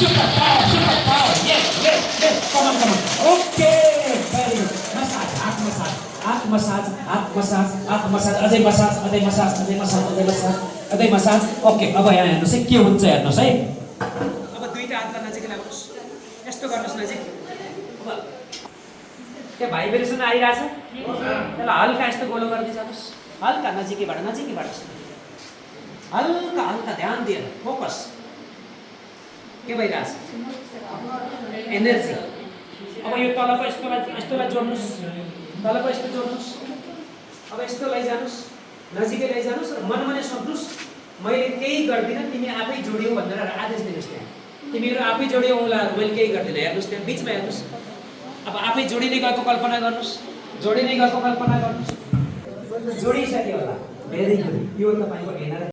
super power, super power. Yes, yes, yes. Come on, come on. Okay, very good. Massage, heart massage, heart massage, heart massage, heart massage. अझै massage, अझै massage, अझै massage, अझै massage, अझै massage. Okay, अब यहाँ हेर्नुहोस् है के हुन्छ हेर्नुहोस् है. अब दुईटा हातलाई नजिक ल्याउनुहोस्. यस्तो गर्नुहोस् नजिक. अब के भाइब्रेसन आइरहेछ? त्यसलाई हल्का यस्तो गोलो गर्दै जानुहोस्. हल्का नजिकैबाट हल्का हल्का ध्यान दिएर फोकस. के भइरहेछ? एनर्जी. अब यो तलको यस्तोलाई जोड्नुहोस्. तलको यस्तो जोड्नुहोस्. अब यस्तो लैजानुहोस्. नजिकै लैजानुहोस् र मनमा नै सोध्नुहोस् मैले केही गर्दिनँ तिमी आफै जोडियो भनेर आदेश दिनुहोस् त्यहाँ. तिमीहरू आफै जोडियो होला मैले केही गर्दिनँ. हेर्नुहोस् त्यहाँ बिचमा हेर्नुहोस्. अब आफै जोडिने गएको कल्पना गर्नुहोस्. जोडिने गएको कल्पना गर्नुहोस्. जोडिसक्यो होला. Very good. यो तपाईँको एनर्जी